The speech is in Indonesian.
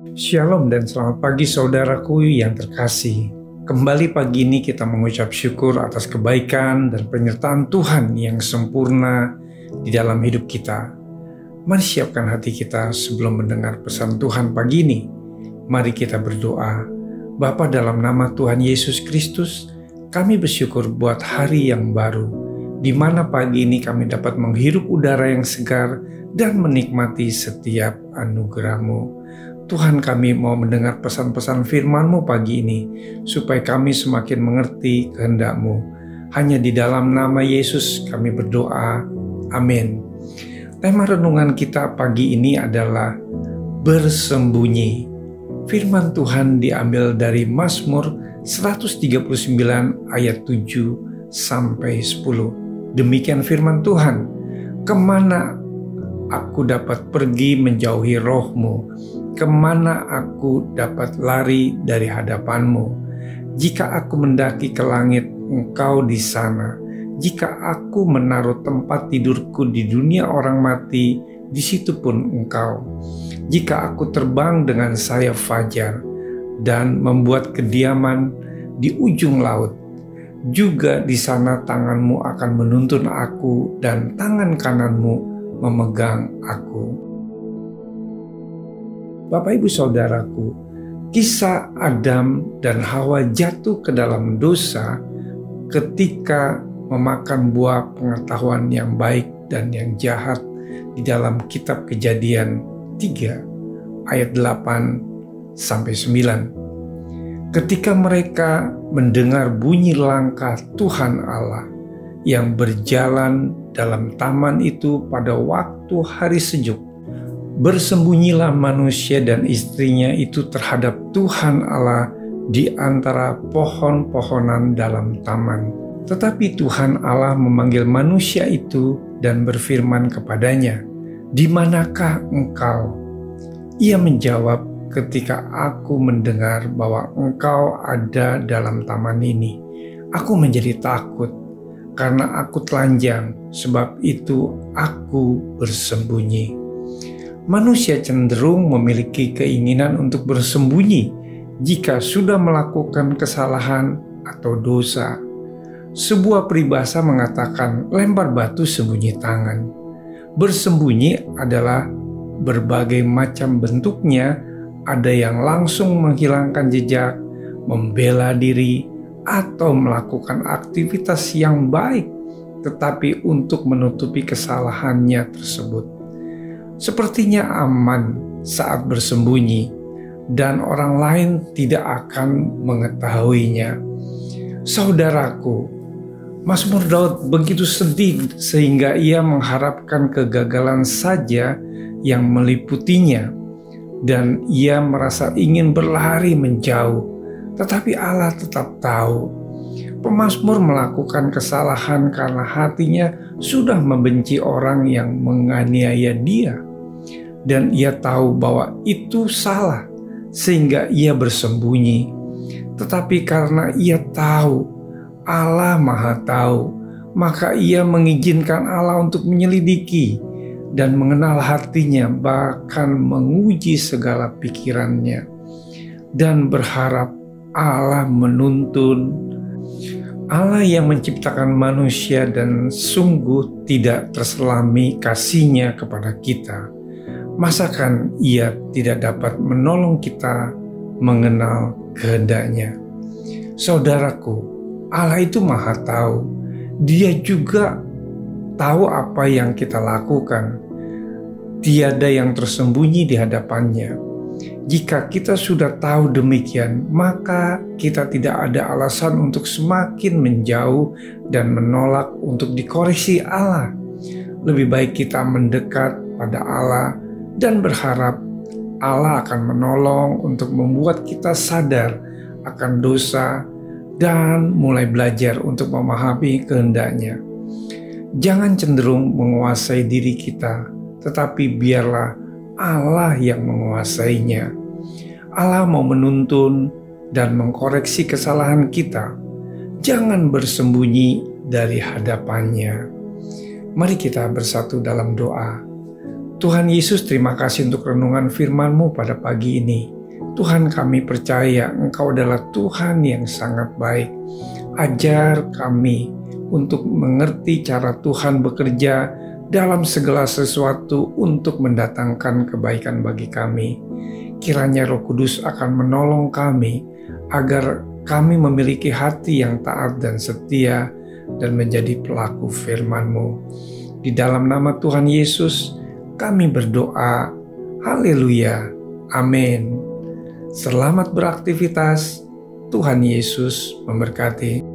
Shalom dan selamat pagi saudaraku yang terkasih. Kembali pagi ini kita mengucap syukur atas kebaikan dan penyertaan Tuhan yang sempurna di dalam hidup kita. Mari siapkan hati kita sebelum mendengar pesan Tuhan pagi ini. Mari kita berdoa. Bapa, dalam nama Tuhan Yesus Kristus, kami bersyukur buat hari yang baru, di mana pagi ini kami dapat menghirup udara yang segar dan menikmati setiap anugerah-Mu. Tuhan, kami mau mendengar pesan-pesan firman-Mu pagi ini, supaya kami semakin mengerti kehendak-Mu. Hanya di dalam nama Yesus kami berdoa. Amin. Tema renungan kita pagi ini adalah bersembunyi. Firman Tuhan diambil dari Mazmur 139 ayat 7 sampai 10. Demikian firman Tuhan, "Kemana aku dapat pergi menjauhi roh-Mu? Kemana aku dapat lari dari hadapan-Mu? Jika aku mendaki ke langit, Engkau di sana. Jika aku menaruh tempat tidurku di dunia orang mati, di situ pun Engkau. Jika aku terbang dengan sayap fajar dan membuat kediaman di ujung laut, juga di sana tangan-Mu akan menuntun aku dan tangan kanan-Mu memegang aku." Bapak Ibu Saudaraku, kisah Adam dan Hawa jatuh ke dalam dosa ketika memakan buah pengetahuan yang baik dan yang jahat di dalam kitab Kejadian 3 ayat 8 sampai 9. Ketika mereka mendengar bunyi langkah Tuhan Allah yang berjalan dalam taman itu pada waktu hari sejuk, bersembunyilah manusia dan istrinya itu terhadap Tuhan Allah di antara pohon-pohonan dalam taman. Tetapi Tuhan Allah memanggil manusia itu dan berfirman kepadanya, "Di manakah engkau?" Ia menjawab, "Ketika aku mendengar bahwa engkau ada dalam taman ini, aku menjadi takut karena aku telanjang, sebab itu aku bersembunyi." Manusia cenderung memiliki keinginan untuk bersembunyi jika sudah melakukan kesalahan atau dosa. Sebuah peribahasa mengatakan, "Lempar batu sembunyi tangan." Bersembunyi adalah berbagai macam bentuknya. Ada yang langsung menghilangkan jejak, membela diri, atau melakukan aktivitas yang baik, tetapi untuk menutupi kesalahannya tersebut. Sepertinya aman saat bersembunyi, dan orang lain tidak akan mengetahuinya. Saudaraku, Mazmur Daud begitu sedih sehingga ia mengharapkan kegagalan saja yang meliputinya, dan ia merasa ingin berlari menjauh, tetapi Allah tetap tahu. Pemazmur melakukan kesalahan karena hatinya sudah membenci orang yang menganiaya dia, dan ia tahu bahwa itu salah sehingga ia bersembunyi. Tetapi karena ia tahu Allah Maha Tahu, maka ia mengizinkan Allah untuk menyelidiki dan mengenal hatinya, bahkan menguji segala pikirannya, dan berharap Allah menuntun. Allah yang menciptakan manusia dan sungguh tidak terselami kasih-Nya kepada kita. Masakan Ia tidak dapat menolong kita mengenal kehendak-Nya? Saudaraku, Allah itu Maha Tahu. Dia juga tahu apa yang kita lakukan. Tiada yang tersembunyi di hadapan-Nya. Jika kita sudah tahu demikian, maka kita tidak ada alasan untuk semakin menjauh dan menolak untuk dikoreksi Allah. Lebih baik kita mendekat pada Allah dan berharap Allah akan menolong untuk membuat kita sadar akan dosa dan mulai belajar untuk memahami kehendak-Nya. Jangan cenderung menguasai diri kita, tetapi biarlah Allah yang menguasainya. Allah mau menuntun dan mengkoreksi kesalahan kita. Jangan bersembunyi dari hadapan-Nya. Mari kita bersatu dalam doa. Tuhan Yesus, terima kasih untuk renungan firman-Mu pada pagi ini. Tuhan, kami percaya Engkau adalah Tuhan yang sangat baik. Ajar kami untuk mengerti cara Tuhan bekerja dalam segala sesuatu untuk mendatangkan kebaikan bagi kami. Kiranya Roh Kudus akan menolong kami agar kami memiliki hati yang taat dan setia dan menjadi pelaku firman-Mu. Di dalam nama Tuhan Yesus, kami berdoa. Haleluya. Amin. Selamat beraktivitas. Tuhan Yesus memberkati.